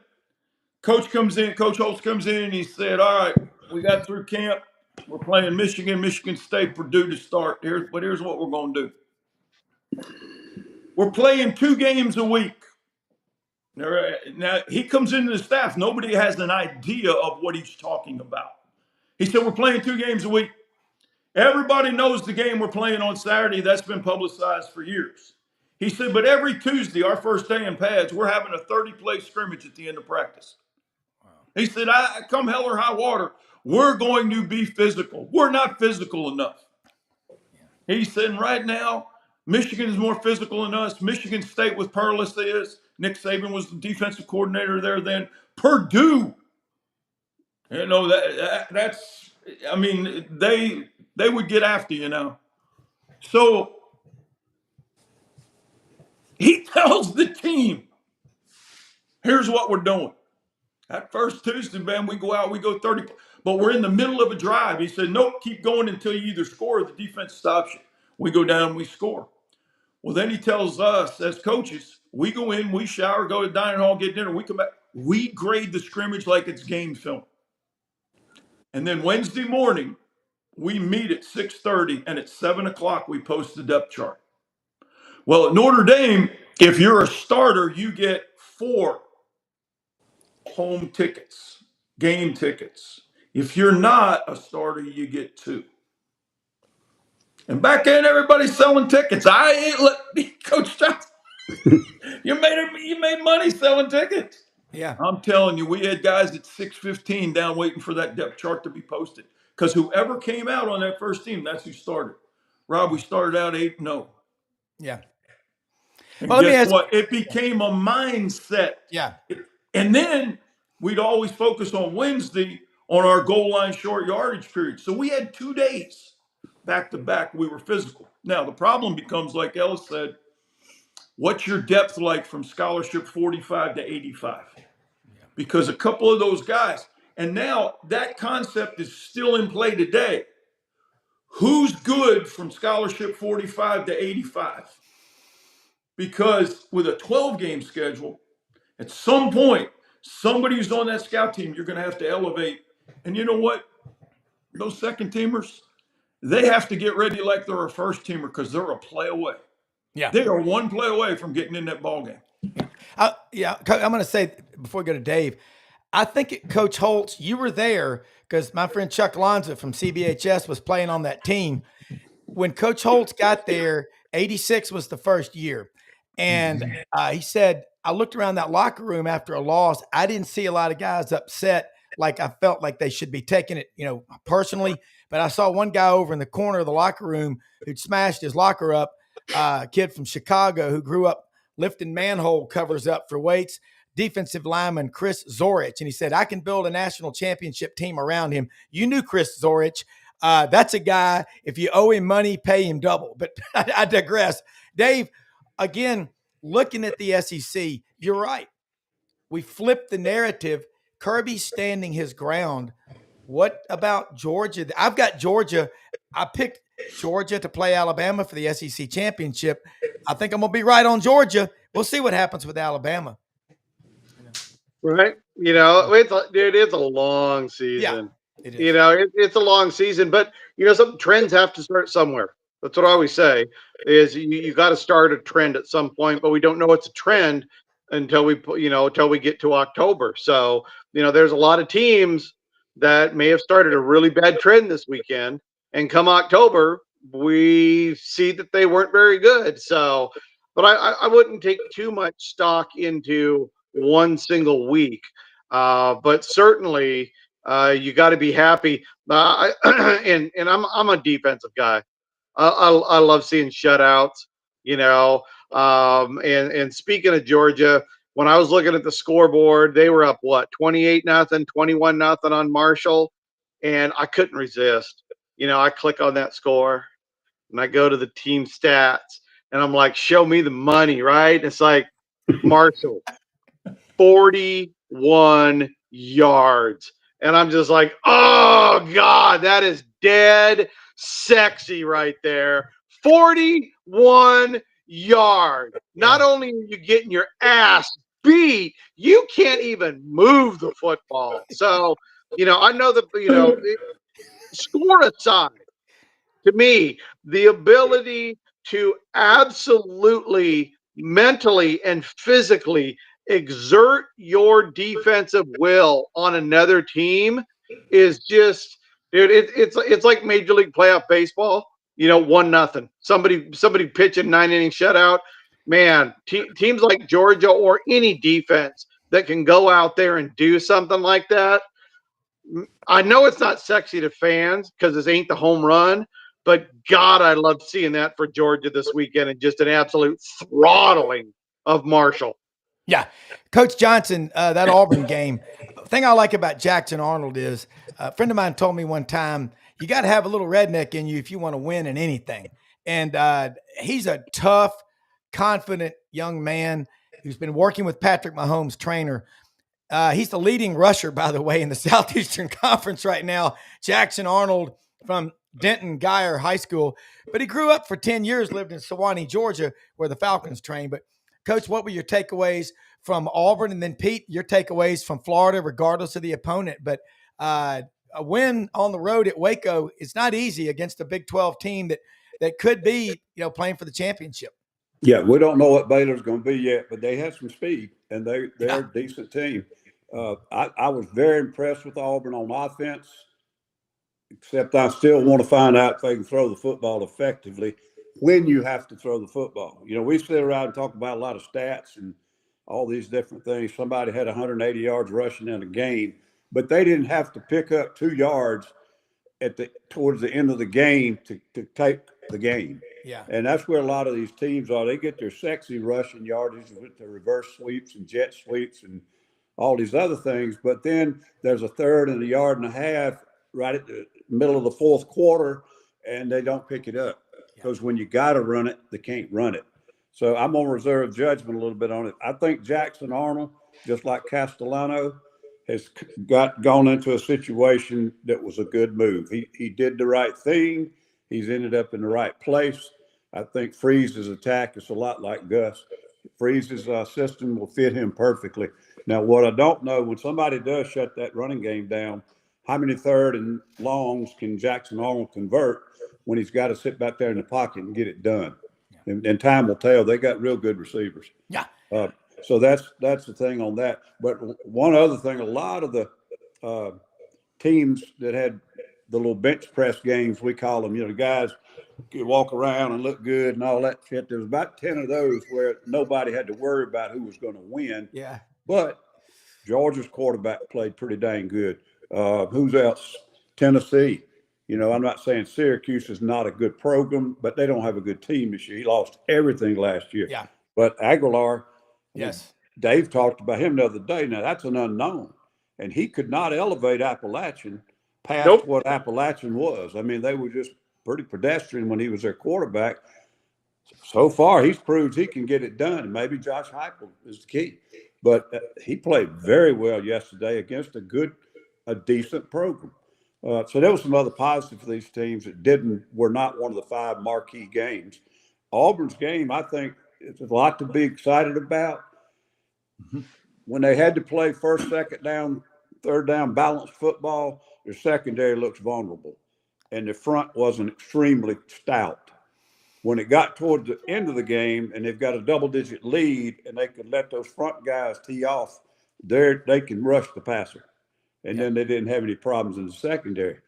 Coach Holtz comes in, and he said, all right, we got through camp. We're playing Michigan State, Purdue to start. Here's what we're going to do. We're playing 2 games a week. Now, he comes into the staff. Nobody has an idea of what he's talking about. He said, we're playing 2 games a week. Everybody knows the game we're playing on Saturday. That's been publicized for years. He said, but every Tuesday, our first day in pads, we're having a 30-play scrimmage at the end of practice. Wow. He said, come hell or high water, we're going to be physical. We're not physical enough. Yeah. He said, right now, Michigan is more physical than us. Michigan State with Perlis is. Nick Saban was the defensive coordinator there then. Purdue, that's, I mean, they would get after you now. So he tells the team, here's what we're doing. That first Tuesday, man, we go out, we go 30, but we're in the middle of a drive. He said, nope, keep going until you either score or the defense stops you. We go down, we score. Well, then he tells us as coaches, we go in, we shower, go to the dining hall, get dinner, we come back. We grade the scrimmage like it's game film. And then Wednesday morning, we meet at 6:30, and at 7 o'clock, we post the depth chart. Well, at Notre Dame, if you're a starter, you get 4 home tickets, game tickets. If you're not a starter, you get 2. And back then, everybody's selling tickets. I ain't let Coach Johnson. You made money selling tickets. Yeah. I'm telling you, we had guys at 6:15 down waiting for that depth chart to be posted. Because whoever came out on that first team, that's who started. Rob, we started out 8-0. Yeah. And Well, let me guess ask. what? It became a mindset. Yeah. And then we'd always focus on Wednesday on our goal line short yardage period. So we had 2 days back to back. We were physical. Now, the problem becomes, like Ellis said, what's your depth like from scholarship 45 to 85? Because a couple of those guys, and now that concept is still in play today. Who's good from scholarship 45 to 85? Because with a 12-game schedule, at some point, somebody who's on that scout team, you're going to have to elevate. And you know what? Those second teamers, they have to get ready like they're a first teamer because they're a play away. Yeah. They are one play away from getting in that ball game. I'm going to say before we go to Dave, I think Coach Holtz, you were there because my friend Chuck Lonza from CBHS was playing on that team. When Coach Holtz got there, 86 was the first year. And he said, I looked around that locker room after a loss. I didn't see a lot of guys upset like I felt like they should be taking it, personally. But I saw one guy over in the corner of the locker room who'd smashed his locker up, a kid from Chicago who grew up lifting manhole covers up for weights, defensive lineman Chris Zorich. And he said, I can build a national championship team around him. You knew Chris Zorich. That's a guy, if you owe him money, pay him double. But I digress. Dave, again, looking at the SEC, you're right. We flipped the narrative. Kirby's standing his ground. What about Georgia? I've got Georgia. I picked Georgia to play Alabama for the SEC championship. I think I'm going to be right on Georgia. We'll see what happens with Alabama. Right. It's a long season. Yeah, it is. It's a long season, but some trends have to start somewhere. That's what I always say is you got to start a trend at some point, but we don't know it's a trend until we get to October. So, there's a lot of teams that may have started a really bad trend this weekend, and come October, we see that they weren't very good. So, but I wouldn't take too much stock into one single week. But certainly you got to be happy. And I'm a defensive guy. I love seeing shutouts, and speaking of Georgia, when I was looking at the scoreboard, they were up 28-0, 21-0 on Marshall, and I couldn't resist. I click on that score and I go to the team stats and I'm like, show me the money, right? And it's like Marshall 41 yards. And I'm just like, oh God, that is dead sexy right there. 41 yards. Not only are you getting your ass beat, you can't even move the football. So, I know that, score aside, to me, the ability to absolutely mentally and physically exert your defensive will on another team is just, dude, it's like Major League Playoff Baseball, 1-0. Somebody pitching 9-inning shutout. Man, teams like Georgia or any defense that can go out there and do something like that. I know it's not sexy to fans because this ain't the home run, but God, I love seeing that for Georgia this weekend, and just an absolute throttling of Marshall. Yeah. Coach Johnson, that Auburn game, the thing I like about Jackson Arnold is a friend of mine told me one time, you got to have a little redneck in you if you want to win in anything. And he's a tough, confident young man who's been working with Patrick Mahomes' trainer. He's the leading rusher, by the way, in the Southeastern Conference right now. Jackson Arnold from Denton Guyer High School. But he grew up for 10 years, lived in Sewanee, Georgia, where the Falcons train. But, Coach, what were your takeaways from Auburn? And then, Pete, your takeaways from Florida, regardless of the opponent. But a win on the road at Waco is not easy against a Big 12 team that could be, playing for the championship. Yeah, we don't know what Baylor's going to be yet, but they have some speed, and they're a decent team. I was very impressed with Auburn on offense, except I still want to find out if they can throw the football effectively when you have to throw the football. We sit around and talk about a lot of stats and all these different things. Somebody had 180 yards rushing in a game, but they didn't have to pick up 2 yards towards the end of the game to take the game. Yeah. And that's where a lot of these teams are. They get their sexy rushing yardage with the reverse sweeps and jet sweeps and all these other things. But then there's a third and a yard and a half right at the middle of the fourth quarter, and they don't pick it up because when you got to run it, they can't run it. So I'm going to reserve judgment a little bit on it. I think Jackson Arnold, just like Castellano, has gone into a situation that was a good move. He did the right thing. He's ended up in the right place. I think Freeze's attack is a lot like Gus. Freeze's system will fit him perfectly. Now, what I don't know, when somebody does shut that running game down, how many third and longs can Jackson Arnold convert when he's got to sit back there in the pocket and get it done? And time will tell. They got real good receivers. Yeah. So that's the thing on that. But one other thing, a lot of the teams that had the little bench press games, we call them, the guys could walk around and look good and all that shit. There was about 10 of those where nobody had to worry about who was going to win. Yeah. But Georgia's quarterback played pretty dang good. Who's else? Tennessee. I'm not saying Syracuse is not a good program, but they don't have a good team this year. He lost everything last year. Yeah. But Aguilar, yes, Dave talked about him the other day. Now, that's an unknown. And he could not elevate Appalachian past what Appalachian was. I mean, they were just pretty pedestrian when he was their quarterback. So far, he's proved he can get it done. Maybe Josh Heupel is the key. But he played very well yesterday against a decent program. So there was some other positives for these teams that were not one of the 5 marquee games. Auburn's game, I think, it's a lot to be excited about. When they had to play first, second down, third down balanced football, their secondary looks vulnerable. And the front wasn't extremely stout. When it got toward the end of the game and they've got a double-digit lead and they could let those front guys tee off, they can rush the passer. And then they didn't have any problems in the secondary.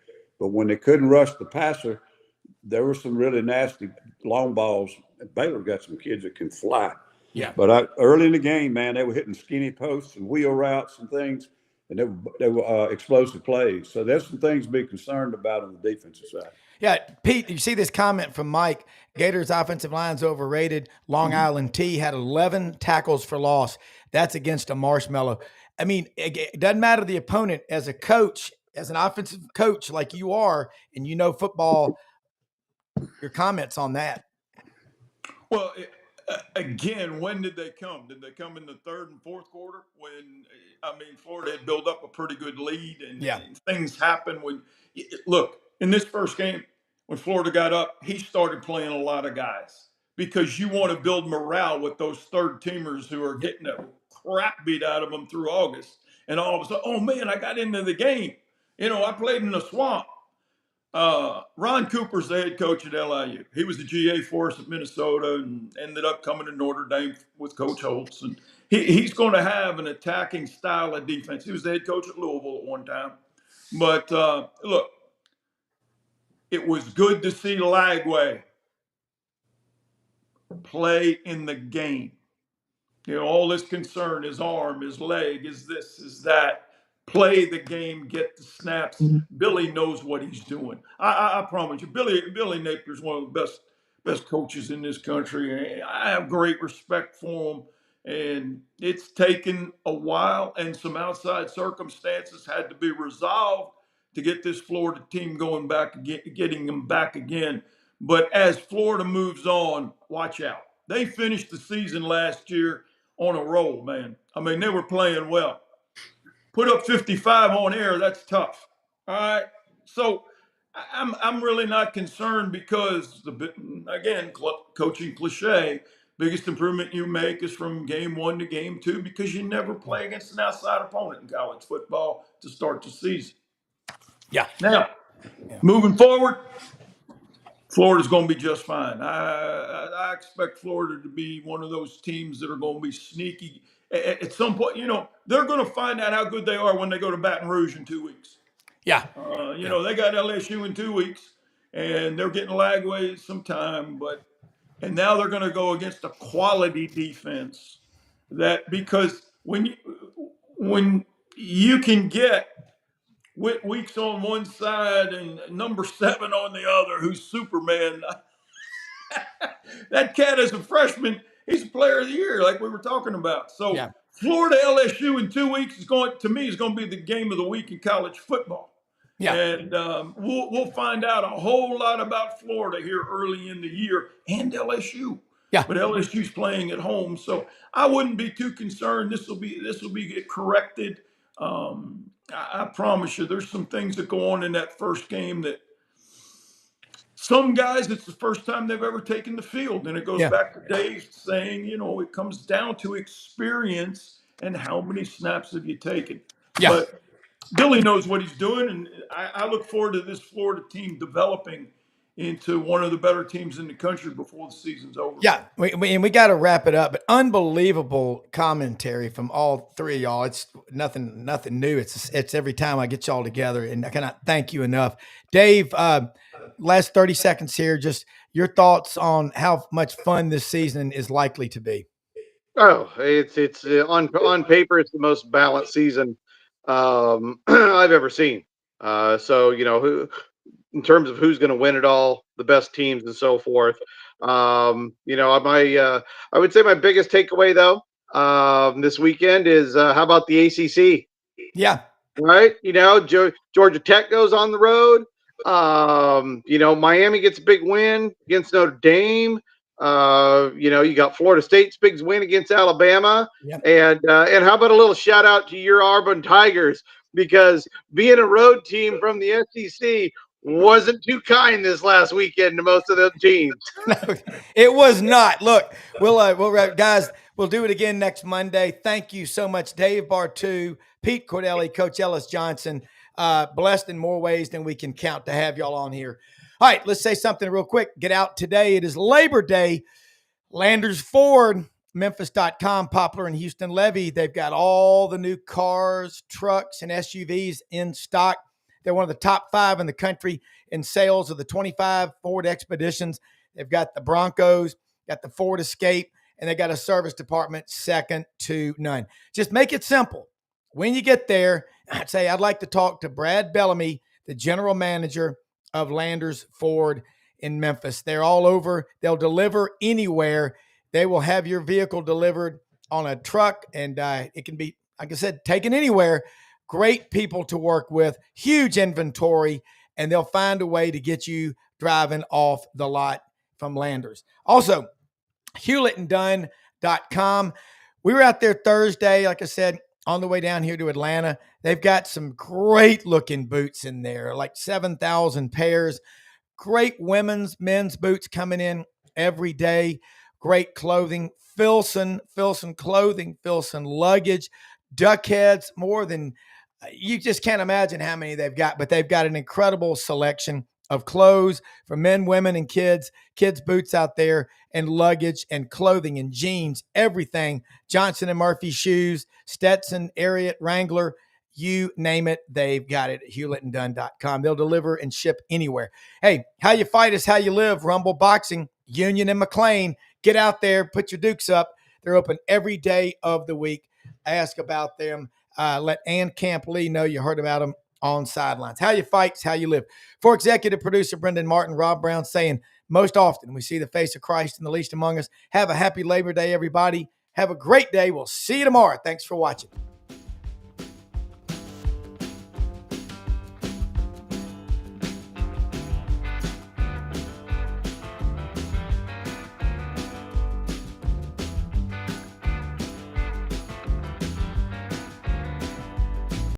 But when they couldn't rush the passer, there were some really nasty long balls. Baylor got some kids that can fly. Yeah. But early in the game, man, they were hitting skinny posts and wheel routes and things, and they were explosive plays. So there's some things to be concerned about on the defensive side. Yeah, Pete, you see this comment from Mike. Gators offensive line's overrated. Long Island T had 11 tackles for loss. That's against a Marshmallow. I mean, it doesn't matter the opponent. As a coach, as an offensive coach like you are, and football, your comments on that. Well, again, when did they come? Did they come in the third and fourth quarter? Florida had built up a pretty good lead, and things happen look, in this first game, when Florida got up, he started playing a lot of guys because you want to build morale with those third teamers who are getting the crap beat out of them through August. And all of a sudden, oh man, I got into the game. I played in the swamp. Ron Cooper's the head coach at LIU. He was the GA for us at Minnesota and ended up coming to Notre Dame with Coach Holtz. And he's going to have an attacking style of defense. He was the head coach at Louisville at one time. But look, it was good to see Lagway play in the game. All this concern, his arm, his leg, is this, is that. Play the game, get the snaps. Billy knows what he's doing. I promise you, Billy Napier's one of the best coaches in this country. I have great respect for him. And it's taken a while, and some outside circumstances had to be resolved to get this Florida team going back, getting them back again. But as Florida moves on, watch out. They finished the season last year on a roll, man. I mean, they were playing well. Put up 55 on air, that's tough. All right. So I'm really not concerned because, coaching cliche, biggest improvement you make is from game 1 to game 2 because you never play against an outside opponent in college football to start the season. Yeah. Now, moving forward, Florida's going to be just fine. I expect Florida to be one of those teams that are going to be sneaky. At some point, they're going to find out how good they are when they go to Baton Rouge in 2 weeks. Yeah. They got LSU in 2 weeks, and they're getting Lagways some time, and now they're going to go against a quality defense because when you can get Weeks on one side and number 7 on the other, who's Superman. That cat as a freshman, he's a player of the year, like we were talking about. So Yeah. Florida LSU in 2 weeks is going to be the game of the week in college football. Yeah. And we'll find out a whole lot about Florida here early in the year and LSU. Yeah. But LSU's playing at home, so I wouldn't be too concerned. This will be corrected. I promise you, there's some things that go on in that first game that some guys, it's the first time they've ever taken the field. And it goes back to Dave saying, it comes down to experience and how many snaps have you taken. Yeah. But Billy knows what he's doing, and I look forward to this Florida team developing into one of the better teams in the country before the season's over. Yeah, we got to wrap it up. But unbelievable commentary from all three of y'all. It's nothing new. It's every time I get y'all together, and I cannot thank you enough. Dave, last 30 seconds here. Just your thoughts on how much fun this season is likely to be. Oh, it's on paper, it's the most balanced season I've ever seen. In terms of who's going to win it all, the best teams and so forth. I would say my biggest takeaway though, this weekend is how about the ACC? Yeah. Right. Georgia Tech goes on the road. Miami gets a big win against Notre Dame. You got Florida State's big win against Alabama. Yep. And how about a little shout out to your Auburn Tigers, because being a road team from the SEC wasn't too kind this last weekend to most of the teams. No, it was not. Look, we'll do it again next Monday. Thank you so much, Dave Bartoo, Pete Cordelli, Coach Ellis Johnson. Blessed in more ways than we can count to have y'all on here. All right, let's say something real quick. Get out today. It is Labor Day. Landers Ford, Memphis.com, Poplar and Houston Levy. They've got all the new cars, trucks, and SUVs in stock. They're one of the top 5 in the country in sales of the 25 Ford Expeditions. They've got the Broncos, got the Ford Escape, and they got a service department second to none. Just make it simple. When you get there, I'd say I'd like to talk to Brad Bellamy, the general manager of Landers Ford in Memphis. They're all over. They'll deliver anywhere. They will have your vehicle delivered on a truck, and it can be, like I said, taken anywhere. Great people to work with, huge inventory, and they'll find a way to get you driving off the lot from Landers. Also, HewlettandDunn.com. We were out there Thursday, like I said, on the way down here to Atlanta. They've got some great looking boots in there, like 7,000 pairs. Great men's boots coming in every day. Great clothing. Filson clothing, Filson luggage, duck heads, more than you just can't imagine how many they've got, but they've got an incredible selection of clothes for men, women, and kids boots out there, and luggage and clothing and jeans, everything. Johnson & Murphy shoes, Stetson, Ariat, Wrangler, you name it, they've got it at HewlettandDunn.com. They'll deliver and ship anywhere. Hey, how you fight is how you live. Rumble Boxing, Union and McLean. Get out there, put your dukes up. They're open every day of the week. Ask about them. Let Ann Camp Lee know you heard about them on Sidelines. How you fight is how you live. For executive producer Brendan Martin, Rob Brown saying, most often we see the face of Christ in the least among us. Have a happy Labor Day, everybody. Have a great day. We'll see you tomorrow. Thanks for watching.